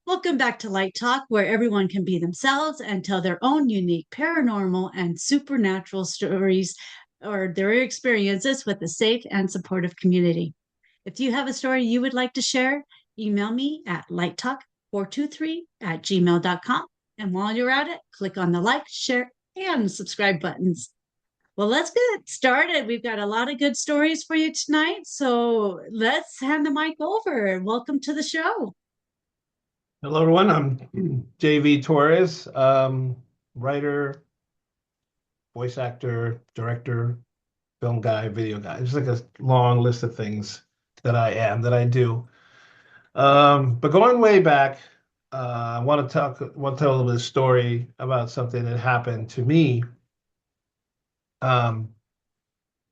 Welcome back to Light Talk, where everyone can be themselves and tell their own unique paranormal and supernatural stories or their experiences with a safe and supportive community. If you have a story you would like to share, email me at lighttalk423@gmail.com. And while you're at it, click on the like, share, and subscribe buttons. Well, let's get started. We've got a lot of good stories for you tonight. So let's hand the mic over. Welcome to the show. Hello, everyone. I'm JV Torres, writer, voice actor, director, film guy, video guy. It's like a long list of things that I do. But going way back, I want to tell a little bit of story about something that happened to me um,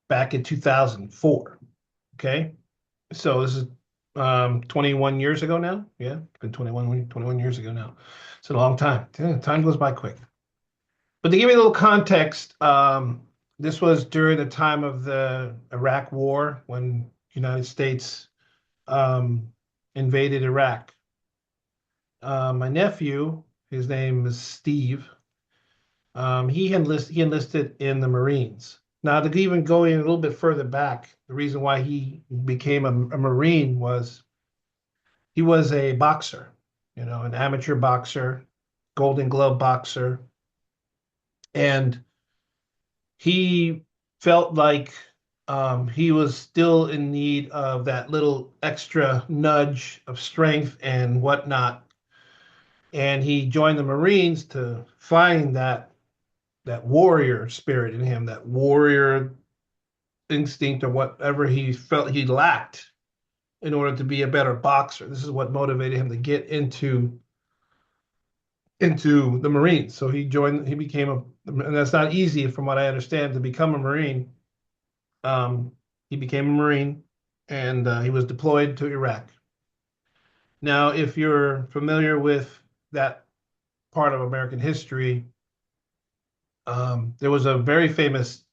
back in 2004. Okay, so this is 21 years ago now. Yeah, it's been 21 years ago now. It's a long time. Yeah, time goes by quick. But to give you a little context, this was during the time of the Iraq War when United States um, invaded Iraq. My nephew, his name is Steve, he enlisted in the Marines. Now, to even going a little bit further back, the reason why he became a Marine was he was a boxer, an amateur boxer, Golden Glove boxer, and he felt like he was still in need of that little extra nudge of strength and whatnot. And he joined the Marines to find that warrior spirit in him, that warrior instinct or whatever he felt he lacked in order to be a better boxer. This is what motivated him to get into the Marines. So he became and that's not easy from what I understand to become a Marine. He became a Marine and he was deployed to Iraq. Now, if you're familiar with that part of American history, there was a very famous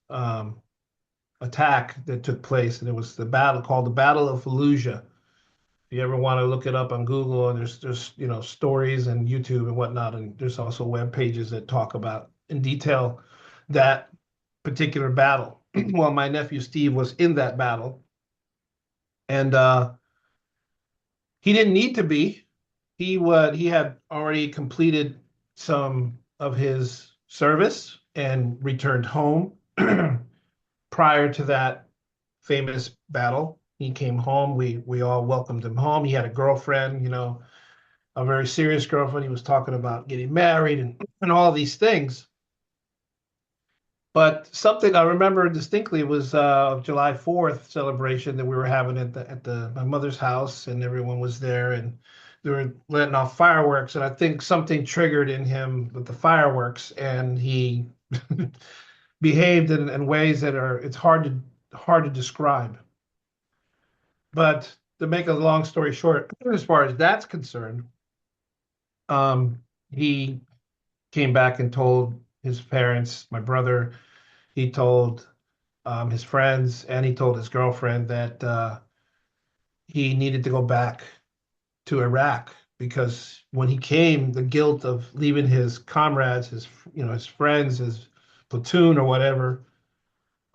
attack that took place, and it was the battle called the Battle of Fallujah. If you ever want to look it up on Google, and there's stories and YouTube and whatnot, and there's also web pages that talk about in detail that particular battle. Well, my nephew Steve was in that battle, and he didn't need to be. He had already completed some of his service and returned home prior to that famous battle. He came home. We all welcomed him home. He had a girlfriend, a very serious girlfriend. He was talking about getting married and all these things. But something I remember distinctly was July 4th celebration that we were having at my mother's house, and everyone was there, and they were letting off fireworks. And I think something triggered in him with the fireworks, and he behaved in ways that it's hard to describe. But to make a long story short, as far as that's concerned, he came back and told his parents, my brother, he told his friends, and he told his girlfriend that he needed to go back to Iraq because when he came, the guilt of leaving his comrades, his friends, his platoon or whatever,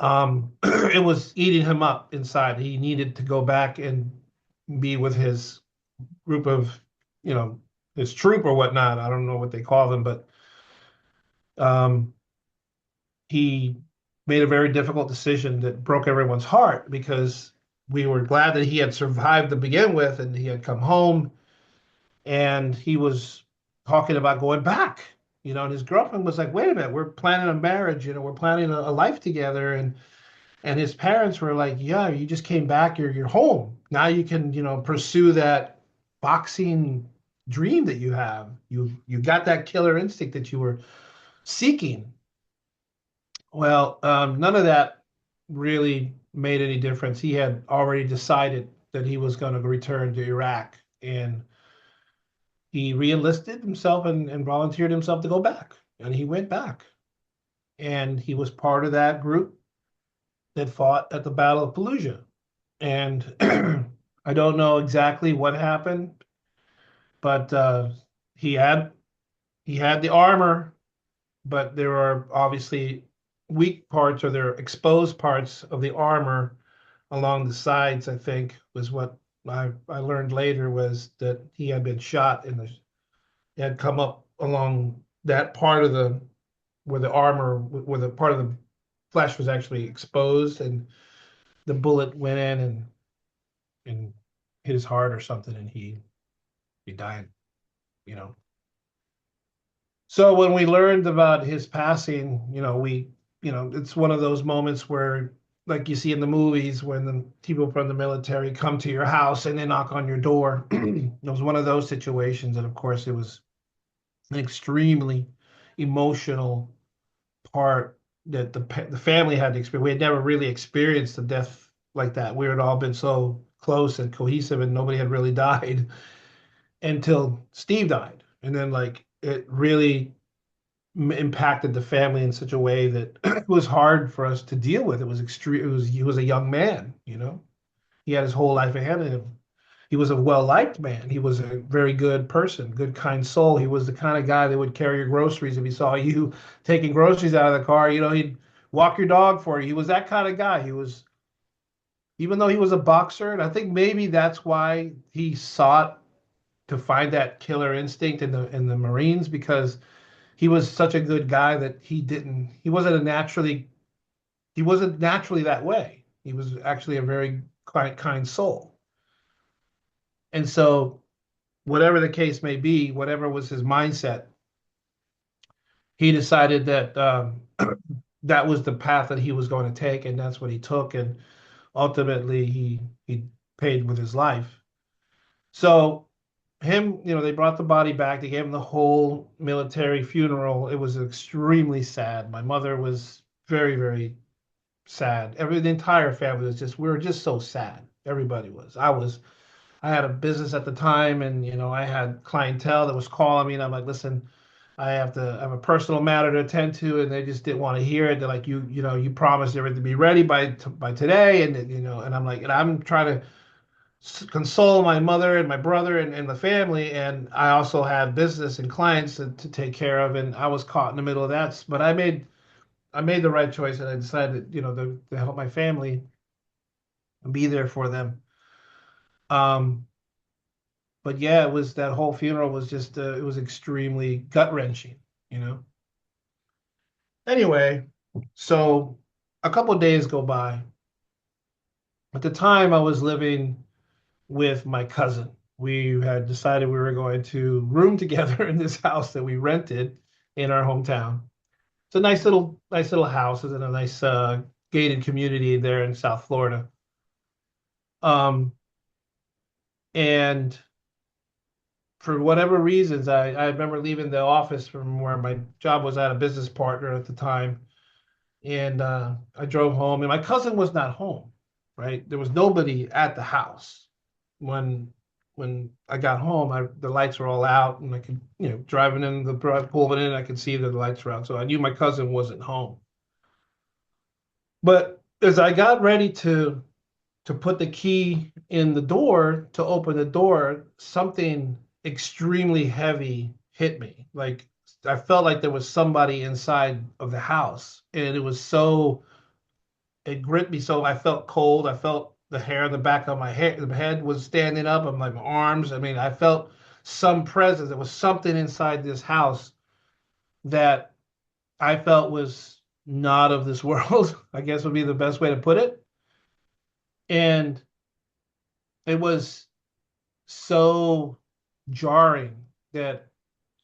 it was eating him up inside. He needed to go back and be with his group of, his troop or whatnot. I don't know what they call them, but um, he made a very difficult decision that broke everyone's heart because we were glad that he had survived to begin with and he had come home and he was talking about going back, and his girlfriend was like, wait a minute, we're planning a marriage, we're planning a life together. And his parents were like, yeah, you just came back, you're home. Now you can, pursue that boxing dream that you have. You got that killer instinct that you were seeking. Well, none of that really made any difference. He had already decided that he was going to return to Iraq, and he re-enlisted himself and volunteered himself to go back. And he went back. And he was part of that group that fought at the Battle of Fallujah. And I don't know exactly what happened. But he had he had the armor, but there are obviously weak parts or there are exposed parts of the armor along the sides, I think, was what I learned later was that he had been shot in the he had come up along that part of the where the armor where the part of the flesh was actually exposed and the bullet went in and hit his heart or something and he died, you know. So when we learned about his passing, it's one of those moments where, like you see in the movies, when the people from the military come to your house and they knock on your door. It was one of those situations, and of course, it was an extremely emotional part that the family had to experience. We had never really experienced a death like that. We had all been so close and cohesive, and nobody had really died until Steve died, and then like it really impacted the family in such a way that it was hard for us to deal with. It was extreme. He was a young man, you know. He had his whole life ahead of him. He was a well-liked man. He was a very good person, good, kind soul. He was the kind of guy that would carry your groceries if he saw you taking groceries out of the car. You know, he'd walk your dog for you. He was that kind of guy. He was, even though he was a boxer, and I think maybe that's why he sought to find that killer instinct in the Marines because he was such a good guy that he wasn't naturally that way. He was actually a very kind soul. And so whatever the case may be, whatever was his mindset, he decided that that was the path that he was going to take, and that's what he took. And ultimately, he paid with his life. So they brought the body back. They gave him the whole military funeral. It was extremely sad. My mother was very, very sad. The entire family was just, we were just so sad. Everybody was. I had a business at the time and, I had clientele that was calling me and I'm like, listen, I have a personal matter to attend to. And they just didn't want to hear it. They're like, you promised everything to be ready by today. And I'm like, and I'm trying to console my mother and my brother and the family. And I also have business and clients to take care of. And I was caught in the middle of that. But I made the right choice and I decided, to help my family and be there for them. But yeah, it was that whole funeral was just, it was extremely gut wrenching, you know? Anyway, so a couple of days go by. At the time, I was living with my cousin. We had decided we were going to room together in this house that we rented in our hometown. It's a nice little house. It's in a nice gated community there in South Florida. And for whatever reasons, I remember leaving the office from where my job was at, a business partner at the time, and I drove home, and my cousin was not home. Right, there was nobody at the house when I got home. The lights were all out, and I could, driving in pulling in, I could see that the lights were out, so I knew my cousin wasn't home. But as I got ready to put the key in the door to open the door, something extremely heavy hit me. Like I felt like there was somebody inside of the house, and it gripped me. So I felt cold. I felt the hair on the back of my head. The head was standing up. I'm like my arms. I mean, I felt some presence. There was something inside this house that I felt was not of this world. I guess would be the best way to put it. And it was so jarring that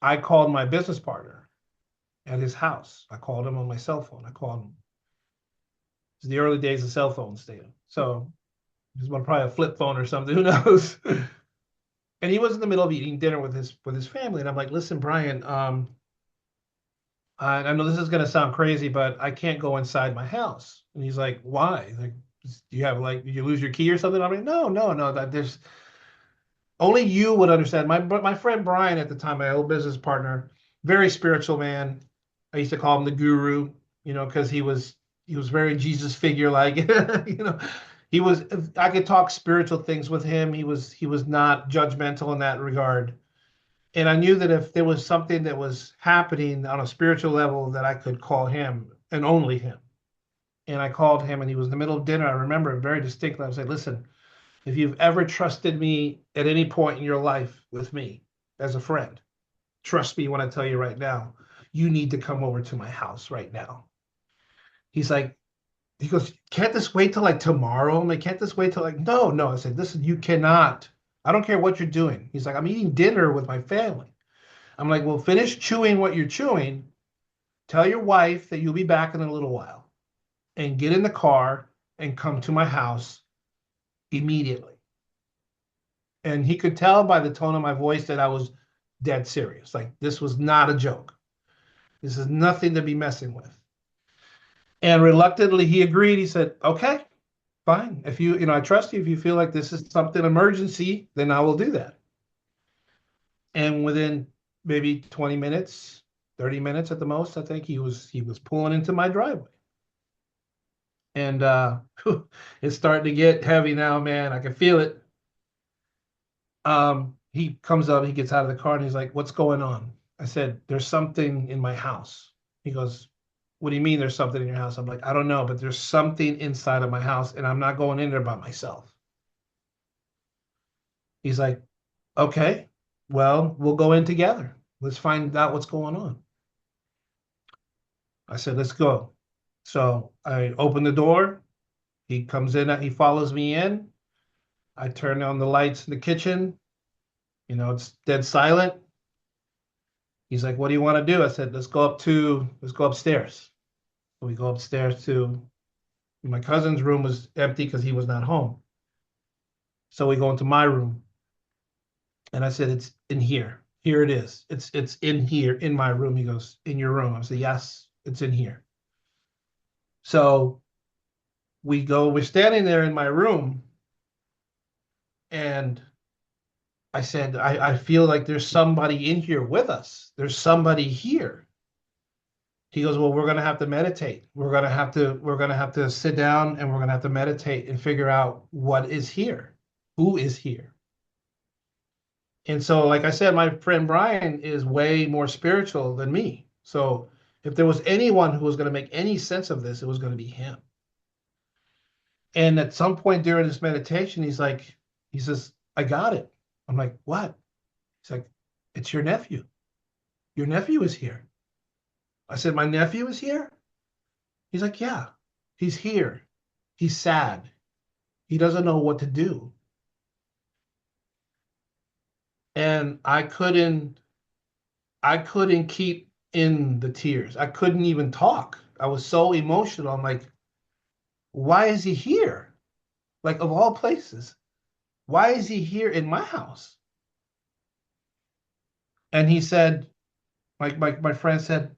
I called my business partner at his house. I called him on my cell phone. I called him. It's the early days of cell phones, Dana. So this was probably a flip phone or something. Who knows? And he was in the middle of eating dinner with his family, and I'm like, "Listen, Brian, I know this is gonna sound crazy, but I can't go inside my house." And he's like, "Why? Like, do you have did you lose your key or something?" I'm like, "No, no, no. That there's only you would understand." My friend Brian at the time, my old business partner, very spiritual man. I used to call him the guru, because he was very Jesus figure like, you know. He was I could talk spiritual things with him. He was not judgmental in that regard. And I knew that if there was something that was happening on a spiritual level, that I could call him and only him. And I called him, and he was in the middle of dinner. I remember it very distinctly. I was like, listen, if you've ever trusted me at any point in your life with me as a friend, trust me when I tell you right now, you need to come over to my house right now. He's like, he goes, can't this wait till like tomorrow? I'm like, can't this wait till like, no, no. I said, listen, you cannot. I don't care what you're doing. He's like, I'm eating dinner with my family. I'm like, well, finish chewing what you're chewing. Tell your wife that you'll be back in a little while and get in the car and come to my house immediately. And he could tell by the tone of my voice that I was dead serious. Like, this was not a joke. This is nothing to be messing with. And reluctantly, he agreed. He said, okay, fine. If I trust you. If you feel like this is something emergency, then I will do that. And within maybe 20 minutes, 30 minutes at the most, I think he was pulling into my driveway. And it's starting to get heavy now, man. I can feel it. He comes up, he gets out of the car, and he's like, what's going on? I said, there's something in my house. He goes, what do you mean there's something in your house? I'm like, I don't know, but there's something inside of my house, and I'm not going in there by myself. He's like, okay, well, we'll go in together. Let's find out what's going on. I said, let's go. So I open the door. He comes in, he follows me in. I turn on the lights in the kitchen. It's dead silent. He's like, what do you want to do? I said, let's go upstairs. So we go upstairs to my cousin's room was empty because he was not home. So we go into my room. And I said, it's in here. Here it is. It's in here in my room. He goes, in your room. I said, yes, it's in here. So we're standing there in my room, and I said, I feel like there's somebody in here with us. There's somebody here. He goes, well, we're gonna have to meditate. We're gonna have to sit down, and we're gonna have to meditate and figure out what is here, who is here. And so, like I said, my friend Brian is way more spiritual than me. So if there was anyone who was going to make any sense of this, it was going to be him. And at some point during this meditation, he says, I got it. I'm like, what? He's like, it's your nephew. Your nephew is here. I said, my nephew is here? He's like, yeah, he's here. He's sad. He doesn't know what to do. And I couldn't keep in the tears. I couldn't even talk. I was so emotional. I'm like, why is he here? Like, of all places, why is he here in my house? And he said, my friend said,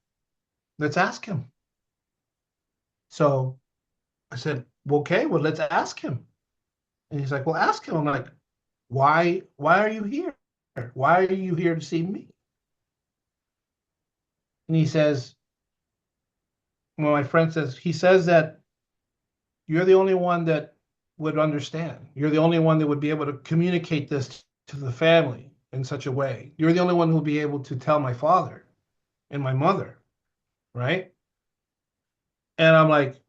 let's ask him. So I said, well, okay, well, let's ask him. And he's like, well, ask him. I'm like, why are you here? Why are you here to see me? And he says, well, my friend says, he says that you're the only one that would understand. You're the only one that would be able to communicate this to the family in such a way. You're the only one who will be able to tell my father and my mother, right? And I'm like,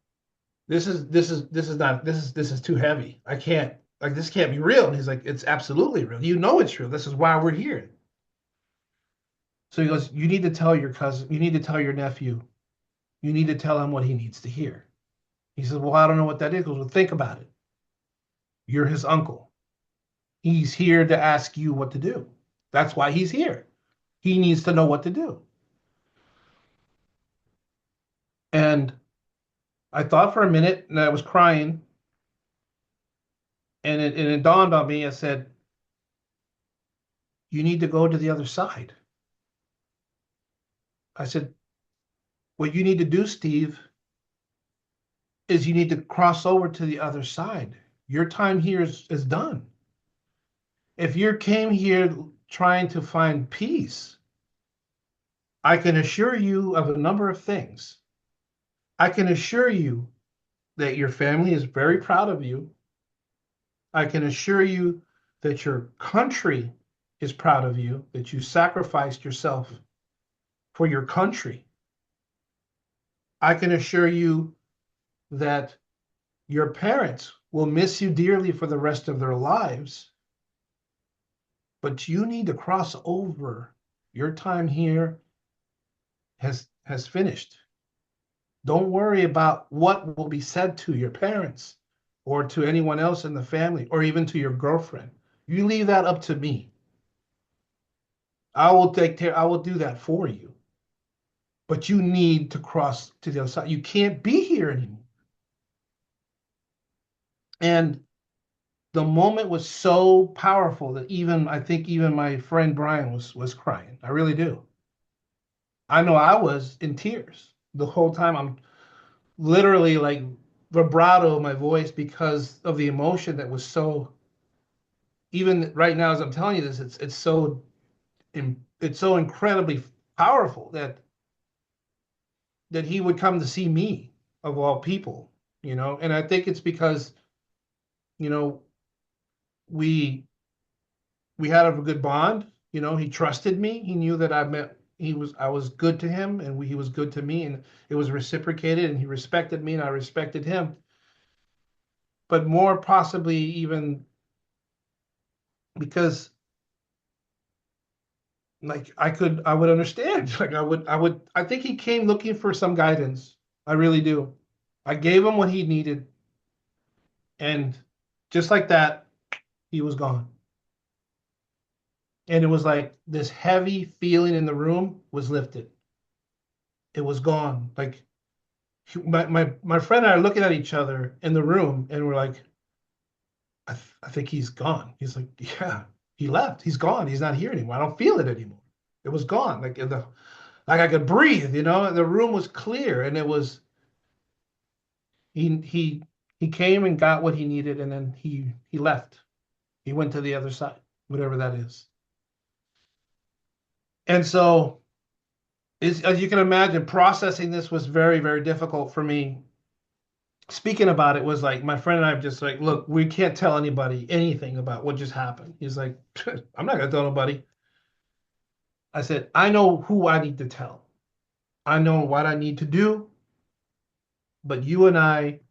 this is too heavy. I can't, like, this can't be real. And he's like, it's absolutely real. You know it's real. This is why we're here. So he goes, you need to tell your cousin, you need to tell your nephew, you need to tell him what he needs to hear. He says, well, I don't know what that is. He goes, well, think about it. You're his uncle. He's here to ask you what to do. That's why he's here. He needs to know what to do. And I thought for a minute, and I was crying. And it dawned on me. I said, you need to go to the other side. I said, what you need to do, Steve, is you need to cross over to the other side. Your time here is done. If you came here trying to find peace, I can assure you of a number of things. I can assure you that your family is very proud of you. I can assure you that your country is proud of you, that you sacrificed yourself for your country. I can assure you that your parents will miss you dearly for the rest of their lives, but you need to cross over. Your time here has finished. Don't worry about what will be said to your parents or to anyone else in the family or even to your girlfriend. You leave that up to me. I will take care, I will do that for you. But you need to cross to the other side. You can't be here anymore. And the moment was so powerful that even I think even my friend Brian was crying. I really do. I know I was in tears the whole time. I'm literally like vibrato my voice because of the emotion that was so. Even right now, as I'm telling you this, it's so incredibly powerful that he would come to see me of all people, you know. And I think it's because you know we we had a good bond. You know, he trusted me. He knew that I was good to him, and he was good to me, and it was reciprocated. And he respected me, and I respected him. But more possibly even because like I would understand. Like I think he came looking for some guidance. I really do. I gave him what he needed, and just like that, he was gone. And it was like this heavy feeling in the room was lifted. It was gone. Like my friend and I are looking at each other in the room, and we're like, I think he's gone. He's like, yeah, he left. He's gone. He's not here anymore. I don't feel it anymore. It was gone. Like I could breathe, you know. The room was clear, and it was he came and got what he needed, and then he left. He went to the other side, whatever that is. And so, as you can imagine, processing this was very, very difficult for me. Speaking about it was like my friend and I just like, look, we can't tell anybody anything about what just happened. He's like, I'm not gonna tell nobody. I said, I know who I need to tell. I know what I need to do, but you and I,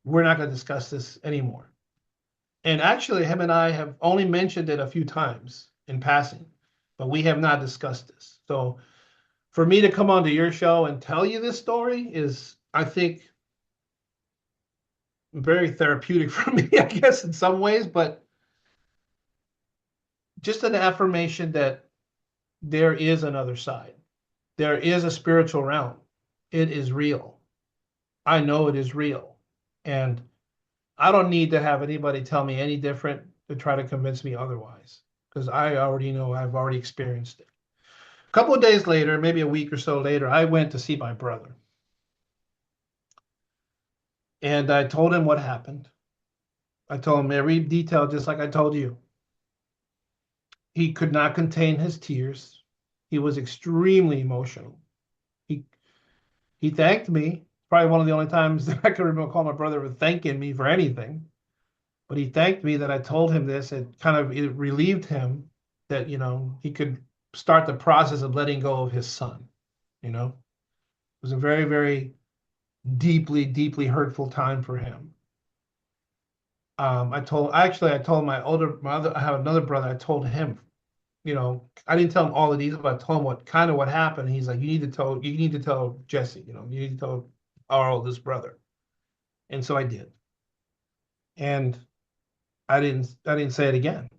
we're not gonna discuss this anymore. And actually, him and I have only mentioned it a few times in passing, but we have not discussed this. So for me to come onto your show and tell you this story is, I think, very therapeutic for me, I guess, in some ways, but just an affirmation that there is another side. There is a spiritual realm. It is real. I know it is real. And I don't need to have anybody tell me any different to try to convince me otherwise, because I already know, I've already experienced it. A couple of days later, maybe a week or so later, I went to see my brother. And I told him what happened. I told him every detail, just like I told you. He could not contain his tears. He was extremely emotional. He he thanked me. Probably one of the only times that I can remember calling my brother for thanking me for anything. But he thanked me that I told him this. It relieved him that, he could start the process of letting go of his son. It was a very, very deeply, deeply hurtful time for him. I told I have another brother. I told him, I didn't tell him all the details, but I told him what happened. He's like, you need to tell Jesse, you need to tell our oldest brother. And so I did. And I didn't say it again.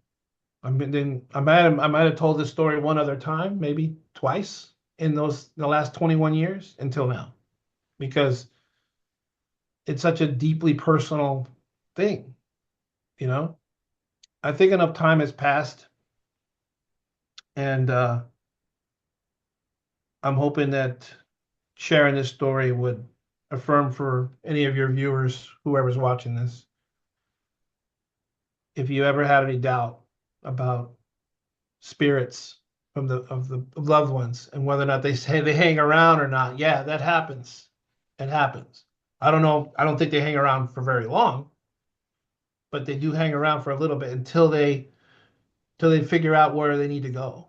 I might have told this story one other time, maybe twice in the last 21 years until now, because it's such a deeply personal thing, you know. I think enough time has passed, and I'm hoping that sharing this story would affirm for any of your viewers, whoever's watching this, if you ever had any doubt about spirits of loved ones and whether or not they say they hang around or not. Yeah, that happens. It happens. I don't know. I don't think they hang around for very long, but they do hang around for a little bit until they till they figure out where they need to go.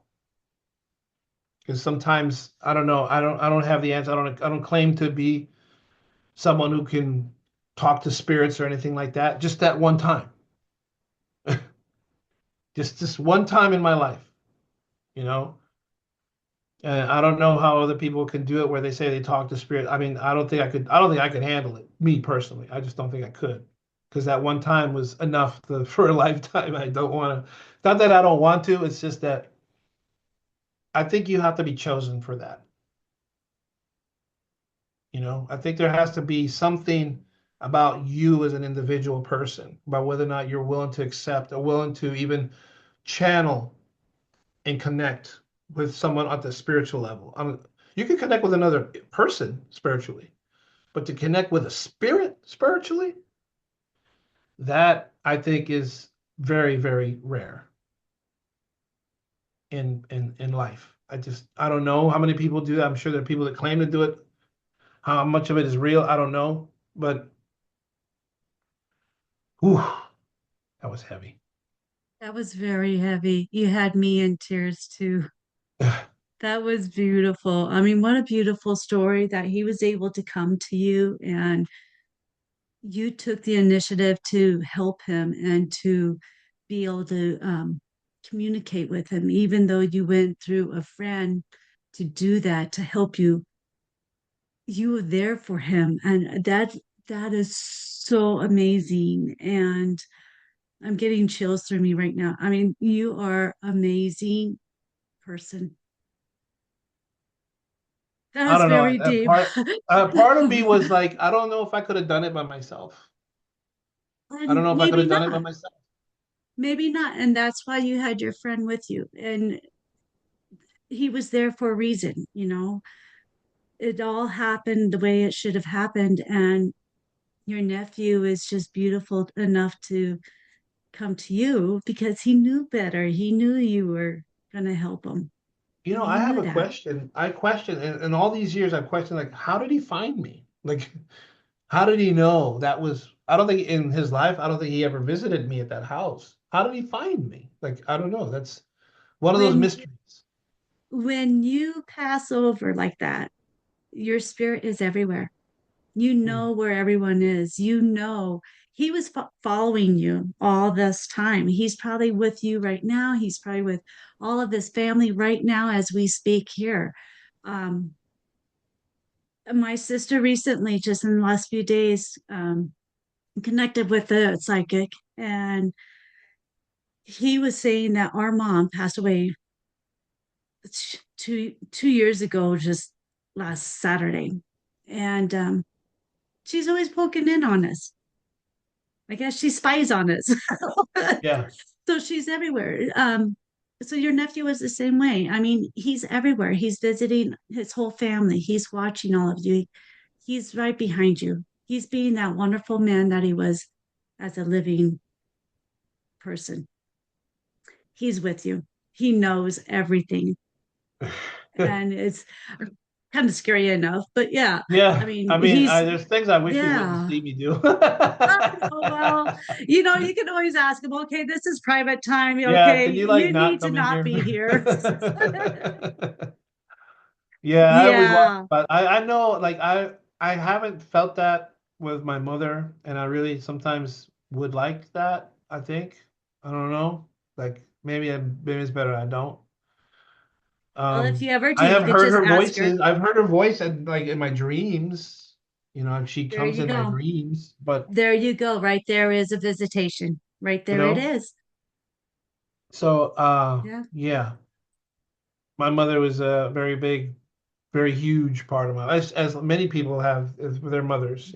Because sometimes I don't know, I don't have the answer. I don't claim to be someone who can talk to spirits or anything like that. Just that one time. Just this one time in my life, you know. And I don't know how other people can do it where they say they talk to spirit. I mean, I don't think I could. I don't think I could handle it. Me personally, I just don't think I could, because that one time was enough for a lifetime. I don't want to. Not that I don't want to. It's just that I think you have to be chosen for that. I think there has to be something about you as an individual person, about whether or not you're willing to accept or willing to even channel and connect with someone at the spiritual level. You can connect with another person spiritually, but to connect with a spirit spiritually, that I think is very, very rare in life. I don't know how many people do that. I'm sure there are people that claim to do it. How much of it is real, I don't know. But whew, that was heavy. That was very heavy. You had me in tears too. That was beautiful. I mean, what a beautiful story that he was able to come to you and you took the initiative to help him and to be able to communicate with him, even though you went through a friend to do that to help you. You were there for him, and that is so amazing. And I'm getting chills through me right now. I mean, you are amazing person. That I was don't know. very deep. Part of me was like, I don't know if I could have done it by myself. I don't And know if I could maybe have done it by not. myself. Maybe not. And that's why you had your friend with you. And he was there for a reason, you know. It all happened the way it should have happened. And your nephew is just beautiful enough to come to you because he knew better. He knew you were going to help him. He I have knew a that. question. I question, and all these years I've questioned, like, how did he find me? Like, how did he know that was, I don't think in his life, I don't think he ever visited me at that house. How did he find me? Like, I don't know. That's one of those When mysteries. when you pass over like that, your spirit is everywhere. You Hmm. know where everyone is. You know he was following you all this time. He's probably with you right now. He's probably with all of his family right now as we speak here. Um, my sister recently, just in the last few days, connected with a psychic, and he was saying that our mom passed away 2 years ago, just last Saturday, and she's always poking in on us. I guess she spies on us. Yeah. So she's everywhere. So your nephew is the same way. I mean, he's everywhere. He's visiting his whole family. He's watching all of you. He's right behind you. He's being that wonderful man that he was as a living person. He's with you. He knows everything. And it's kind of scary enough. But yeah, I Yeah. mean, I mean, he's, there's things I wish he wouldn't yeah. see me do. Oh, well, you can always ask him, okay, this is private time. Yeah. Okay, Can you like you not need to come in not here? be here. Yeah, I always want, Yeah. but I know like I haven't felt that with my mother, and I really sometimes would like that, I think. I don't know. Like maybe it's better I don't. Well, if you ever I have do, heard just her ask her. voices. I've heard her voice and like in my dreams. She There comes you in my go. dreams, but There you go. Right there is a visitation. Right you there it know, is. so Yeah. yeah, my mother was a very big, very huge part of my life, as many people have with their mothers.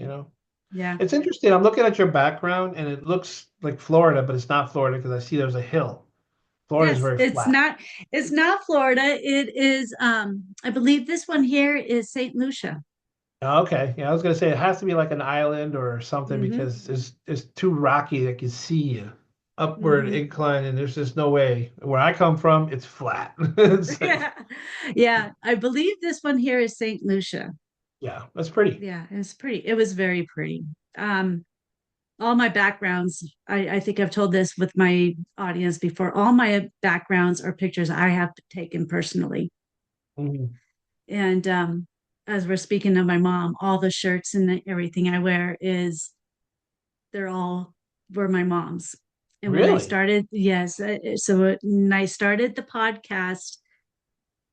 Yeah. It's interesting. I'm looking at your background and it looks like Florida, but it's not Florida because I see there's a hill. Florida is Yes, very flat. it's not Florida. It is I believe this one here is St. Lucia. Okay. Yeah, I was gonna say it has to be like an island or something Mm-hmm. because it's too rocky that you see upward Mm-hmm. incline and there's just no way. Where I come from, it's flat. It's like, Yeah. Yeah. I believe this one here is St. Lucia. yeah, that's pretty. Yeah, it was pretty. It was very pretty. Um, all my backgrounds, I think I've told this with my audience before, all my backgrounds are pictures I have taken personally. Mhm. And as we're speaking of my mom, all the shirts and everything I wear is they're all were my mom's. And when I Really? started, yes, so when I started the podcast,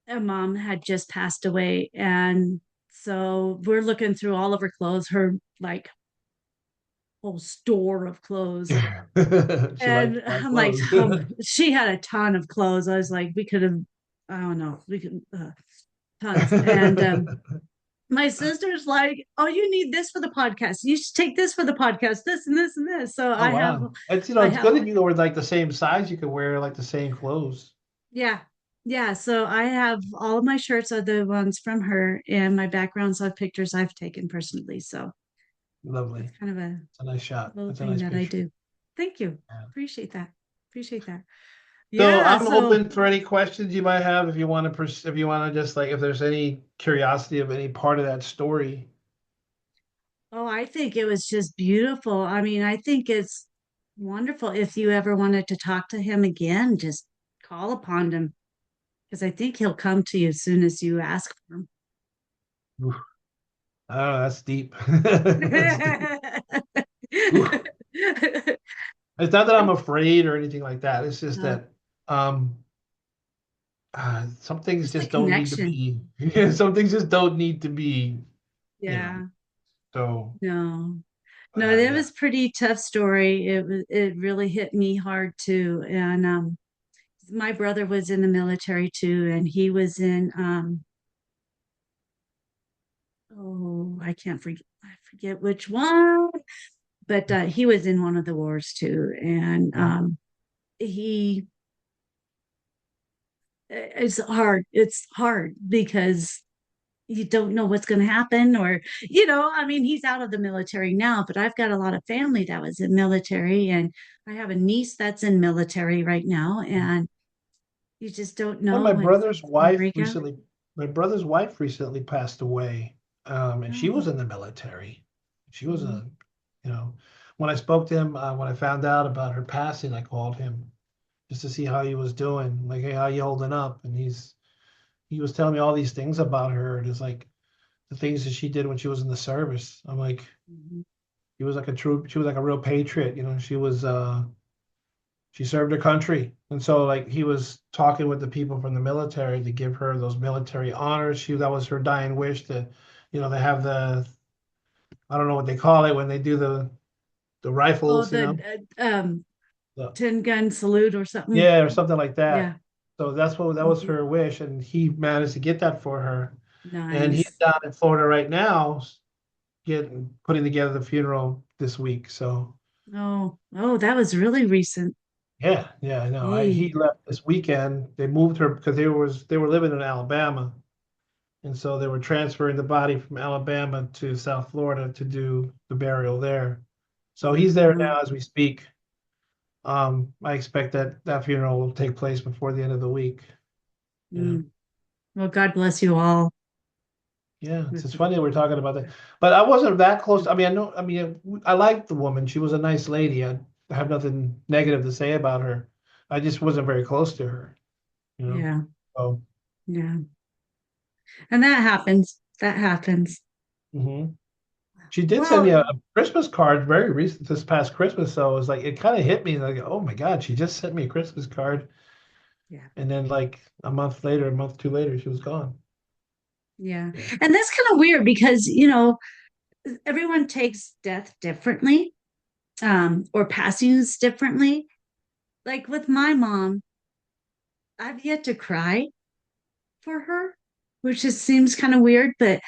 a mom had just passed away, and so we're looking through all of her clothes, her like whole store of clothes. She liked And to buy I'm like, clothes. she had a ton of clothes. I was like, we could have, I don't know, we could tons. And my sister's like, oh, you need this for the podcast. You should take this for the podcast, this and this and this. So Oh I have, wow. It's I it's have, good that you were like the same size. You could wear like the same clothes. yeah, yeah. So I have all of my shirts are the ones from her, and my backgrounds are pictures I've taken personally. So that's Lovely. kind of a It's a nice shot. little It's a thing nice that I picture. do. Thank you. Yeah. Appreciate that. Appreciate that. So Yeah. I'm So, open for any questions you might have if you want to if you want to just like if there's any curiosity of any part of that story. oh, I think it was just beautiful. I mean, I think it's wonderful. If you ever wanted to talk to him again, just call upon him because I think he'll come to you as soon as you ask for him. Oof. I don't know, that's deep. That's deep. Oof. It's not that I'm afraid or anything like that. It's just No, that um some things just the just don't need to connection. be. Some things just don't need to be, you know. Yeah. So No. No, that yeah. was pretty tough story. It really hit me hard too. And my brother was in the military too, and he was in oh, I forget which one, but he was in one of the wars too. And Mhm. he it's hard because you don't know what's going to happen, or I mean, he's out of the military now, but I've got a lot of family that was in military, and I have a niece that's in military right now, and you just don't Yeah, know when something's going to break out. my brother's wife recently passed away. And she Oh. was in the military. She was Mhm. a, you know, when I spoke to him, when I found out about her passing, I called him just to see how he was doing, like, hey, how you holding up? And he was telling me all these things about her, and it's like the things that she did when she was in the service. I'm like, Mhm. she was like a real patriot, she served her country. And so like he was talking with the people from the military to give her those military honors. That was her dying wish to, they have I don't know what they call it when they do the Oh, rifles, the the, 10 gun salute or something. yeah, or something like Yeah. that. So that was Mhm. her wish, and he managed to get that for her. And he's Nice. down in Florida right now, getting putting together the funeral this week. So Oh, that was really recent. yeah, yeah, I know. Hey. He left this weekend. They moved her because they were living in Alabama. And so they were transferring the body from Alabama to South Florida to do the burial there. So he's there Wow. now as we speak. I expect that that funeral will take place before the end of the week. Yeah. Mm. Well, God bless you all. Yeah, it's With funny that we're talking about that, but I wasn't that close. I mean, I liked the woman. She was a nice lady. I have nothing negative to say about her. I just wasn't very close to her, you know. Yeah. So, Yeah. And that happens. That happens. mhm. She did send me Well, a Christmas card very recent this past Christmas, so it was like it kind of hit me like, oh my God, she just sent me a Christmas card, yeah. and then like a month later, a month two later, she was gone. Yeah. Yeah. And that's kind of weird because, everyone takes death differently, or passings differently. Like with my mom, I've yet to cry for her, which just seems kind of weird, but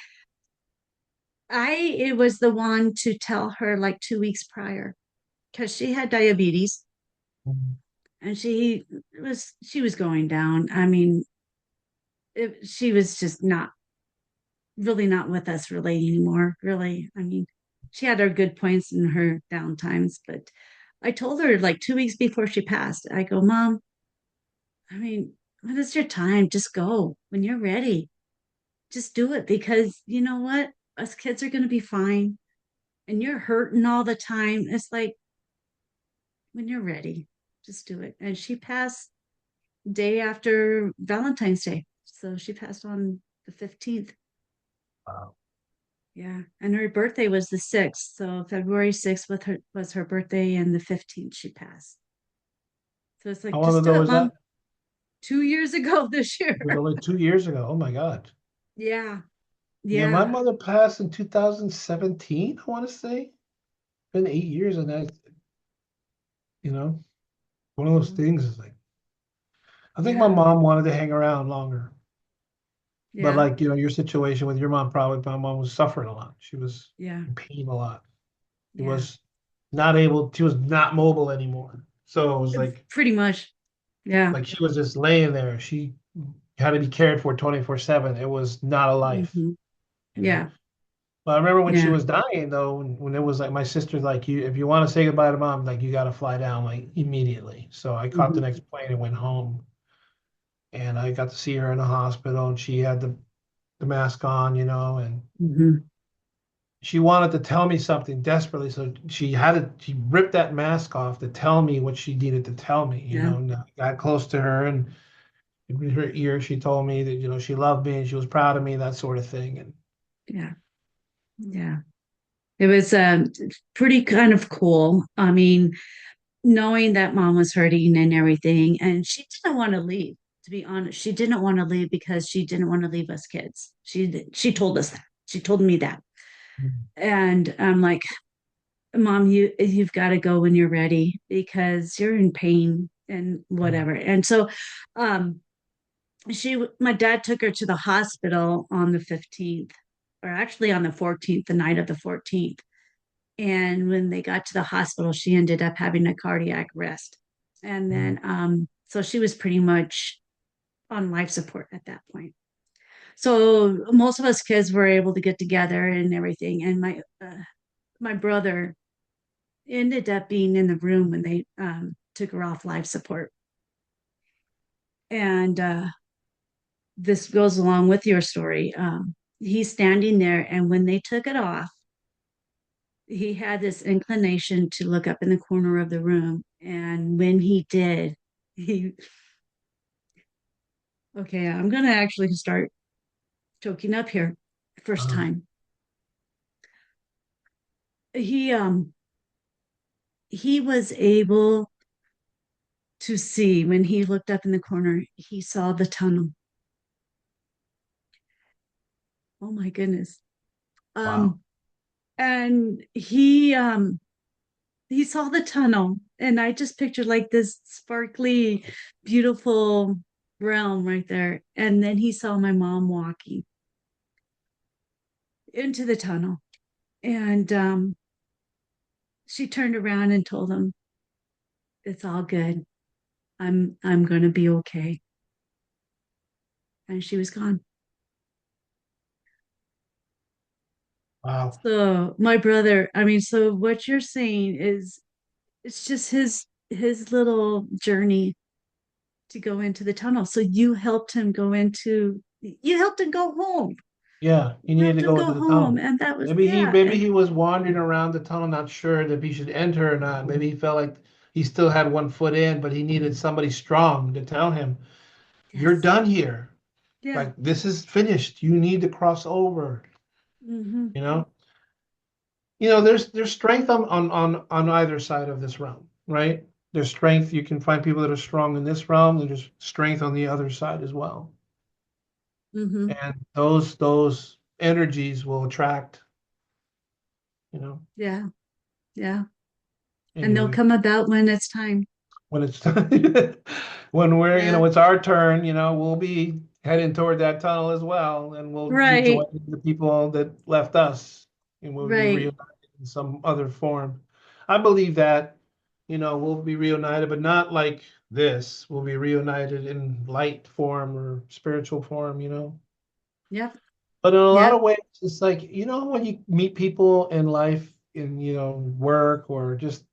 it was the one to tell her like 2 weeks prior because she had diabetes, Mhm. and she was going down. I mean, she was just not really not with us really anymore. Really, I mean, she had her good points and her down times, but I told her like 2 weeks before she passed, I go, Mom, I mean, when is your time? Just go when you're ready. Just do it because you know what? Us kids are going to be fine. and you're hurting all the time. It's like, when you're ready, just do it. And she passed day after Valentine's Day. So she passed on the 15th. Wow. Yeah. And her birthday was the 6th. So February 6th was her birthday, and the 15th she passed. So it's How like, long just do ago it, was mom. that? 2 years ago this year. It was only 2 years ago. Oh my God. Yeah. Yeah, my Yeah. mother passed in 2017, I want to say. Been 8 years, and that, you know, one of those Yeah. things is like, I think my Yeah. mom wanted to hang around longer. But Yeah. like, your situation with your mom, probably my mom was suffering a lot. She was Yeah. in pain a lot. She Yeah. was not able, she was not mobile anymore. So it was Pretty much. Yeah. like she was just laying there. She had to be cared for 24/7. It was not a life, Hmm. you know. Yeah. But I remember when she Yeah. was dying though, when it was like my sister's like, you if you want to say goodbye to mom, like you got to fly down like immediately. So I caught the Hmm. next plane and went home, and I got to see her in the hospital, and she had the mask on, and Hmm. she wanted to tell me something desperately. So she ripped that mask off to tell me what she needed to tell me, Yeah. and I got close to her, and in her ear, she told me that, she loved me and she was proud of me, that sort of thing. And Yeah. Yeah. It was pretty kind of cool. I mean, knowing that mom was hurting and everything, and she didn't want to leave. To be honest, she didn't want to leave because she didn't want to leave us kids. She told us that. She told me that, and I'm like, Mom, you've got to go when you're ready because you're in pain and yeah. whatever. And so, um, my dad took her to the hospital on the 15th, or actually on the 14th, the night of the 14th. And when they got to the hospital, she ended up having a cardiac arrest. And Mm. then, so she was pretty much on life support at that point. So most of us kids were able to get together and everything. And my brother ended up being in the room when they took her off life support. And this goes along with your story. He's standing there, and when they took it off, he had this inclination to look up in the corner of the room. And when he did, he, okay, I'm going to actually start choking up here. First Uh, time. He, um, he was able to see when he looked up in the corner, he saw the tunnel. Oh my goodness. wow. Um, and he saw the tunnel, and I just pictured like this sparkly, beautiful realm right there. And then he saw my mom walking into the tunnel, and she turned around and told him, "It's all good. I'm gonna be okay." And she was gone. Wow. So my brother, I mean, so what you're saying is it's just his little journey to go into the tunnel. So you helped him go home. Yeah, he You needed helped to him go go into the home. tunnel. And that was, Maybe he yeah. maybe And he was wandering around the tunnel, not sure if he should enter or not. Maybe he felt like he still had one foot in, but he needed somebody strong to tell him, "You're yes. done here. Yeah. Like this is finished. You need to cross over." Hmm. You know? There's strength on either side of this realm, right? There's strength. You can find people that are strong in this realm, and there's strength on the other side as well. Hmm. And those energies will attract, you know, Yeah. Yeah. And they'll anyway, come about when it's time. when it's time, when Yeah. it's our turn, we'll be heading toward that tunnel as well, and we'll be Right. joining the people that left us, and we'll be Right. reunited in some other form. I believe that, we'll be reunited, but not like this. We'll be reunited in light form or spiritual form. Yep. But in a lot of Yep. ways, it's like, when you meet people in life, in, work or just,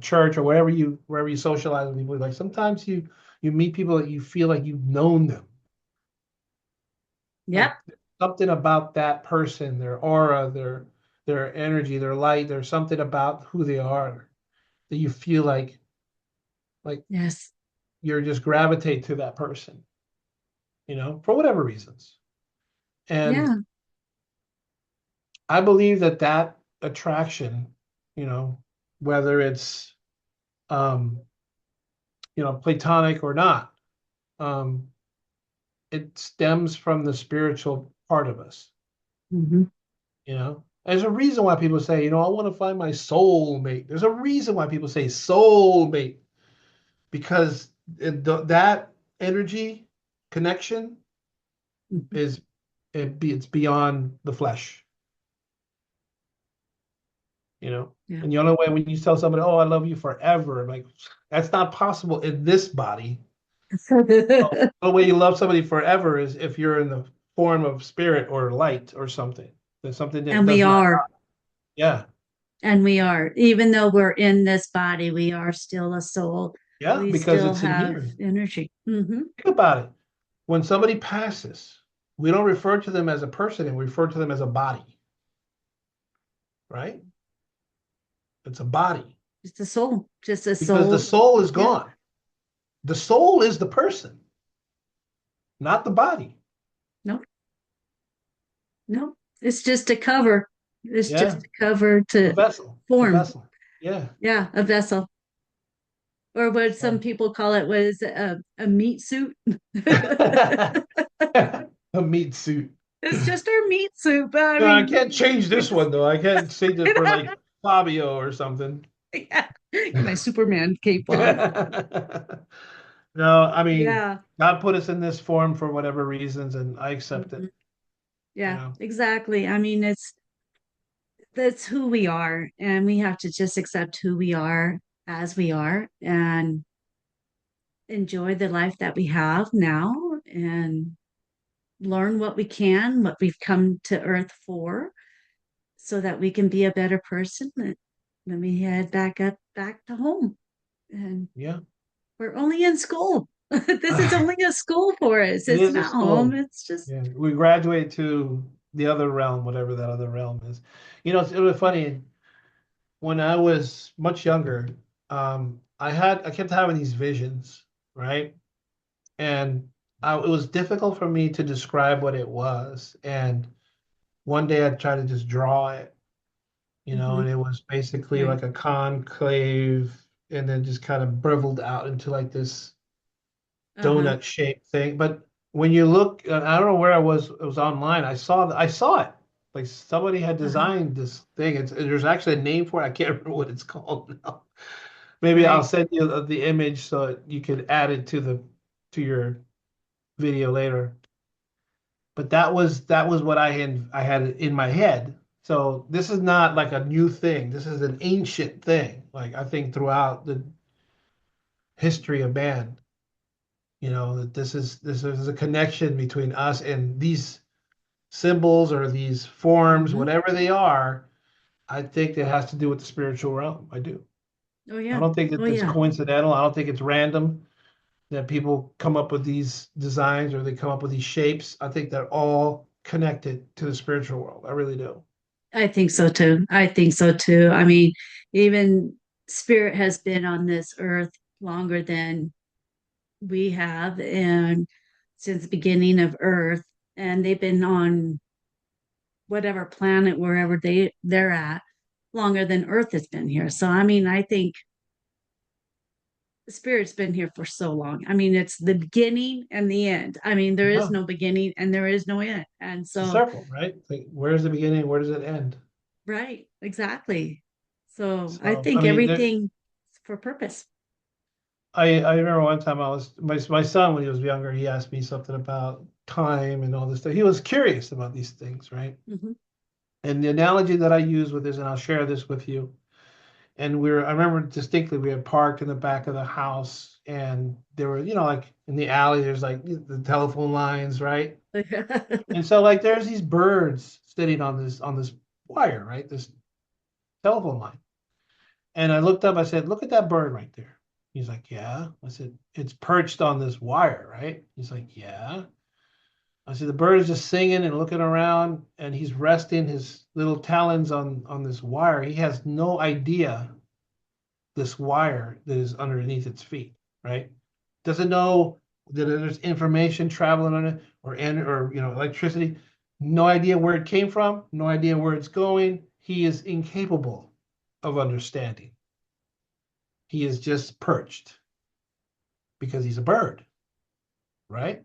church or wherever you socialize with people, like sometimes you meet people that you feel like you've known them. Yep. Like something about that person, their aura, their energy, their light. There's something about who they are that you feel like Yes. you're just gravitate to that person, for whatever reasons. And Yeah. I believe that that attraction, you know, whether it's um, platonic or not, um, it stems from the spiritual part of us, Hmm. There's a reason why people say, I want to find my soul mate. There's a reason why people say soul mate, because that energy connection is it's beyond the flesh, Yeah. And the only way when you tell somebody, "Oh, I love you forever," like that's not possible in this body. The only way you love somebody forever is if you're in the form of spirit or light or something. There's something that And we does not. are. Yeah, And we are. Even though we're in this body, we are still a soul. yeah, We because still it's in have here. energy. Think about it. When somebody passes, we don't refer to them as a person, and we refer to them as a body, right? It's a body Just a soul. Just a because the soul. soul is Yeah. gone. The soul is the person, not the body. No, no. It's just a cover. It's just Yeah, a cover a to vessel, a form. vessel. Yeah. Yeah, a vessel. Or what Yeah. some people call it was a meat suit. A meat suit. It's just our meat suit. But I No, I mean, can't change this it's, one though. I can't change it for like Fabio or something. yeah, get my Superman cape on. No, I mean, Yeah. God put us in this form for whatever reasons, and I accept it. Mhm. You Yeah, know, exactly. I mean, that's who we are, and we have to just accept who we are as we are and enjoy the life that we have now and learn what we can, what we've come to earth for, so that we can be a better person when we head back to home. And yeah. we're only in school. This is only a school for us. It It's is a not home. school. It's just Yeah, we graduate to the other realm, whatever that other realm is. It was funny when I was much younger. I kept having these visions, right? And it was difficult for me to describe what it was. And one day I tried to just draw it, mhm. and it was basically Right. like a conclave, and then just kind of briveled out into like this Uh-huh. donut shaped thing. But when you look, I don't know where I was. It was online. I saw it. Like somebody had Uh-huh. designed this thing. There's actually a name for it. I can't remember what it's called now. Maybe I'll Right. send you the image so you can add it to your video later. But that was what I had in my head. So this is not like a new thing. This is an ancient thing. Like I think throughout the history of man, that this is a connection between us and these symbols or these forms, Hmm. whatever they are. I think it has to do with the spiritual realm. I do. Oh I yeah. don't think Oh that it's yeah. coincidental. I don't think it's random that people come up with these designs or they come up with these shapes. I think they're all connected to the spiritual world. I really do. I think so too. I think so too. I mean, even spirit has been on this earth longer than we have, and since the beginning of earth, and they've been on whatever planet wherever they're at longer than earth has been here. So I mean, I think the spirit's been here for so long. I mean, it's the beginning and the end. I mean, there is Yeah, no beginning and there is no end. And it's a so, circle, right? Like, where's the beginning? Where does it end? right, exactly. So I So, I think mean, everything for purpose. I remember one time my son when he was younger, he asked me something about time and all this stuff. He was curious about these things, right? Hmm. And the analogy that I use with this, and I'll share this with you. And I remember distinctly, we had parked in the back of the house, and there were, like in the alley, there's like the telephone lines, right? And so like there's these birds sitting on this wire, right? This telephone line. And I looked up, I said, look at that bird right there. He's like, yeah. I said, it's perched on this wire, right? He's like, yeah. I see the bird is just singing and looking around, and he's resting his little talons on this wire. He has no idea this wire that is underneath its feet, right? Doesn't know that there's information traveling on it or electricity. No idea where it came from, no idea where it's going. He is incapable of understanding. He is just perched because he's a bird, right?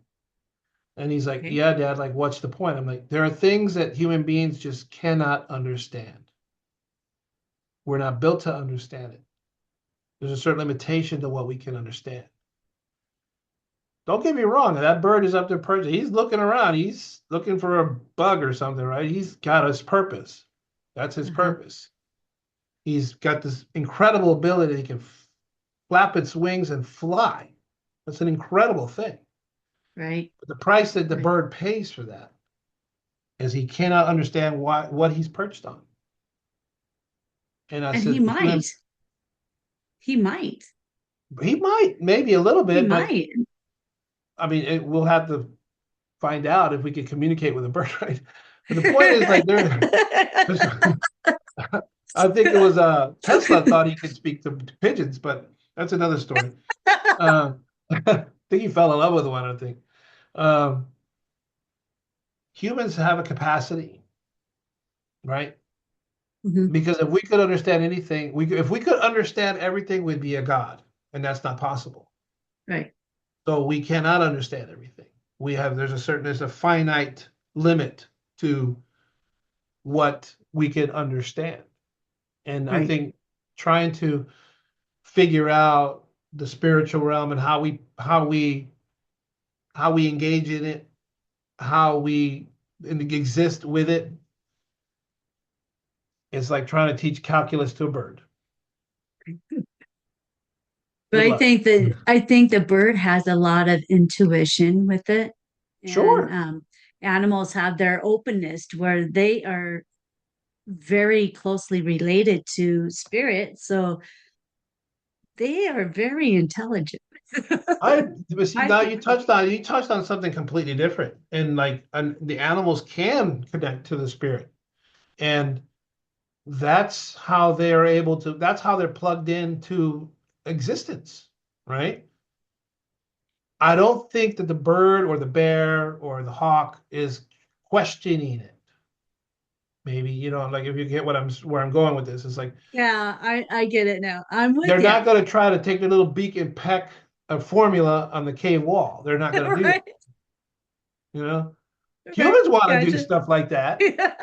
And he's like, Okay. yeah, Dad, like, what's the point? I'm like, there are things that human beings just cannot understand. We're not built to understand it. There's a certain limitation to what we can understand. Don't get me wrong, that bird is up there perched. He's looking around. He's looking for a bug or something, right? He's got his purpose. That's his Uh-huh. purpose. He's got this incredible ability. He can flap its wings and fly. That's an incredible thing. Right. But the price that the Right. bird pays for that is he cannot understand what he's perched on. And I And said, he might, he might, maybe a little he bit, but might. I mean, we'll have to find out if we can communicate with a bird, right? But the point is, like, I think it was Tesla thought he could speak to pigeons, but that's another story. I think he fell in love with one, I think. Um, Humans have a capacity, right? Mhm. Because if we could understand anything, if we could understand everything, we'd be a god, and that's not possible. Right. So we cannot understand everything. There's a finite limit to what we can understand. And I Right. think trying to figure out the spiritual realm and how we engage in it, how we exist with it, is like trying to teach calculus to a bird. But Good luck. I think the bird has a lot of intuition with it. And Sure. animals have their openness to where they are very closely related to spirit. So they are very intelligent. But see, I now think. you touched on something completely different, and the animals can connect to the spirit, and that's how they're plugged into existence, right? I don't think that the bird or the bear or the hawk is questioning it. Maybe, like, if you get where I'm going with this, it's like Yeah, I get it now. I'm with they're you. not going to try to take their little beak and peck a formula on the cave wall. They're not going to do that. Right. You know, Right. humans want to do Gotcha. stuff like that, Yeah.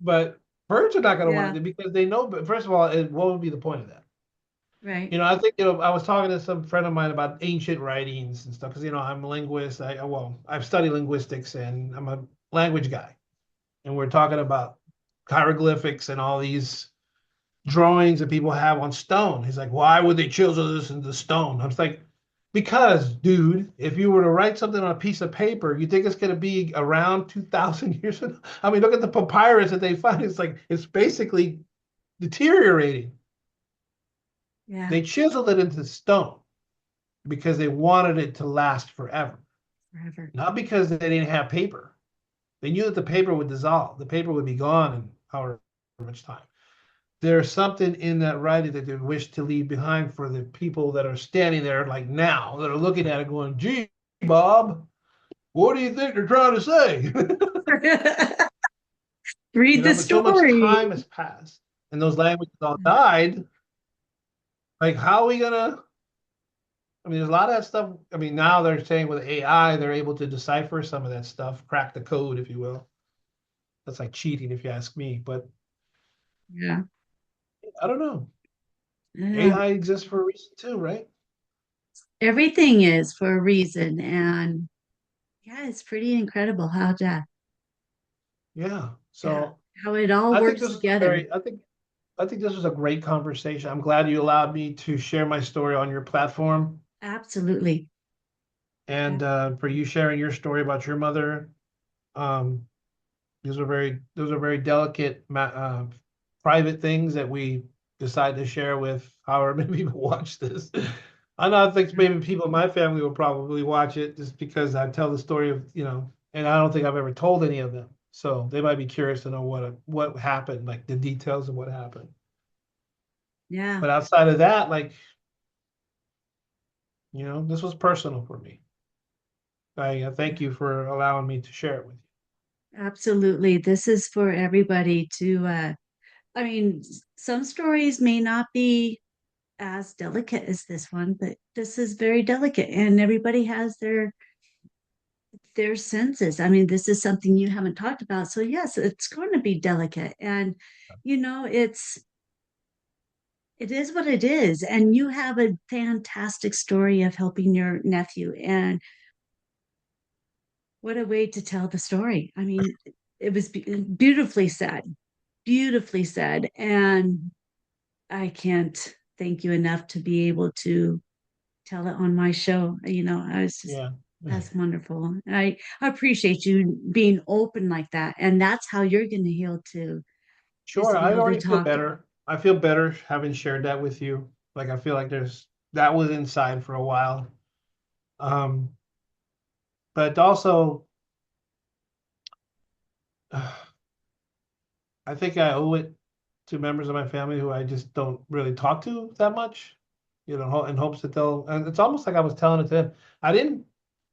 but birds are not going to want Yeah. to do because they know. But first of all, what would be the point of that? Right. I think, I was talking to some friend of mine about ancient writings and stuff because, I'm a linguist. I've studied linguistics and I'm a language guy. And we're talking about hieroglyphics and all these drawings that people have on stone. He's like, why would they chisel this into stone? I was like, because, dude, if you were to write something on a piece of paper, you think it's going to be around 2,000 years ago? I mean, look at the papyrus that they find. It's like, it's basically deteriorating. Yeah. They chiseled it into stone because they wanted it to last forever, Forever. not because they didn't have paper. They knew that the paper would dissolve, the paper would be gone in however much time. There's something in that writing that they wish to leave behind for the people that are standing there, like now, that are looking at it going, gee, Bob, what do you think they're trying to say? Read the But so much story. time has passed and those languages all died. Like, how are we gonna? I mean, there's a lot of that stuff. I mean, now they're saying with AI, they're able to decipher some of that stuff, crack the code, if you will. That's like cheating, if you ask me. But Yeah. I don't know. Yeah. AI exists for a reason too, right? Everything is for a reason. And yeah, it's pretty incredible how that, Yeah. yeah, So how it all I think works this is a together. very, I think this was a great conversation. I'm glad you allowed me to share my story on your platform, Absolutely. and for you sharing your story about your mother. Um, those are very delicate, private things that we decide to share with however many people watch this. I know I think maybe people in my family will probably watch it just because I tell the story of, and I don't think I've ever told any of them. So they might be curious to know what happened, like the details of what happened. Yeah, But outside of that, like, this was personal for me. I thank yeah, you for allowing me to share it with you. absolutely. This is for everybody to, I mean, some stories may not be as delicate as this one, but this is very delicate and everybody has their senses. I mean, this is something you haven't talked about. So yes, it's going to be delicate. And it is what it is. And you have a fantastic story of helping your nephew. And what a way to tell the story. I mean, it was beautifully said, beautifully said. And I can't thank you enough to be able to tell it on my show. I was just, Yeah. that's wonderful. I appreciate you being open like that. And that's how you're going to heal too, is Sure, to be I able to already feel talk. better. I feel better having shared that with you. Like I feel like that was inside for a while. Um, but also I think I owe it to members of my family who I just don't really talk to that much, in hopes that they'll, and it's almost like I was telling it to them. I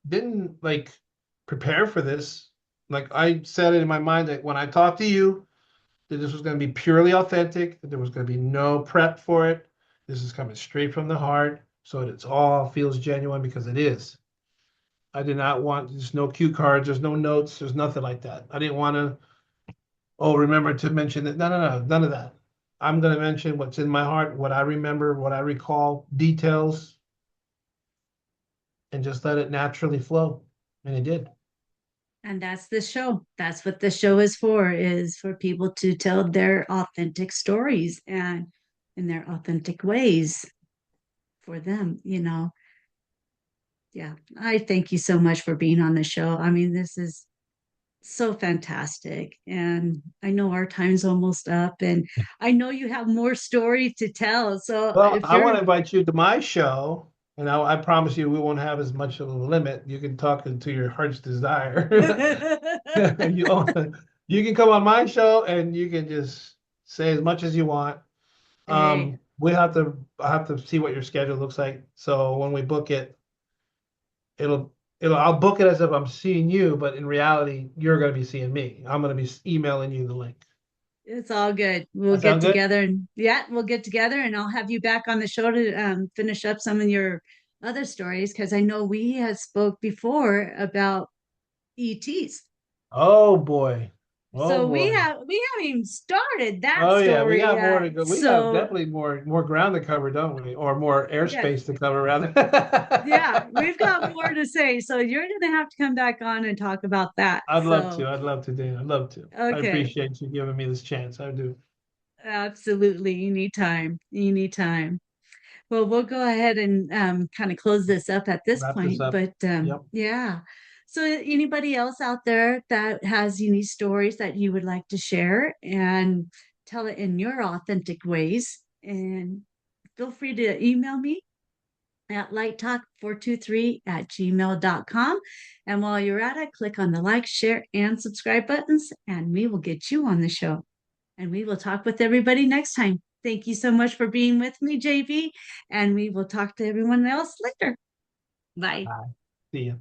didn't like prepare for this. Like I said it in my mind that when I talk to you, that this was going to be purely authentic, that there was going to be no prep for it. This is coming straight from the heart, so that it's all feels genuine because it is. I did not want, there's no cue cards, there's no notes, there's nothing like that. I didn't want to, oh, remember to mention that. No, no, no, none of that. I'm going to mention what's in my heart, what I remember, what I recall, details, and just let it naturally flow. And it did. And that's the show. That's what the show is for people to tell their authentic stories and in their authentic ways for them. Yeah. I thank you so much for being on the show. I mean, this is so fantastic. And I know our time's almost up, and I know you have more stories to tell. So Well, if I want you're to invite you to my show, and I promise you we won't have as much of a limit. You can talk into your heart's desire. You own, you can come on my show and you can just say as much as you want. Hey, I have to see what your schedule looks like. So when we book it, I'll book it as if I'm seeing you, but in reality, you're going to be seeing me. I'm going to be emailing you the link. it's all good. We'll That get sound good? together and yeah, we'll get together and I'll have you back on the show to finish up some of your other stories because I know we had spoke before about ETs. Oh boy. Oh So we boy. have we haven't even started that Oh yeah, we story got more yet. to go. We got So definitely more ground to cover, don't we? Or more yes, airspace to cover, rather. yeah, we've got more to say. So you're gonna have to come back on and talk about that. I'd love to. So I'd love to, Dana. I'd love to. I okay, appreciate you giving me this chance. I do. absolutely. Anytime. Anytime. Well, we'll go ahead and kind of close this up at this Wrap this point. up. But Yep. yeah. So, anybody else out there that has unique stories that you would like to share and tell it in your authentic ways? And feel free to email me at lighttalk423@gmail.com. And while you're at it, click on the like, share, and subscribe buttons, and we will get you on the show. And we will talk with everybody next time. Thank you so much for being with me, JB. And we will talk to everyone else later. Bye. Bye. See ya.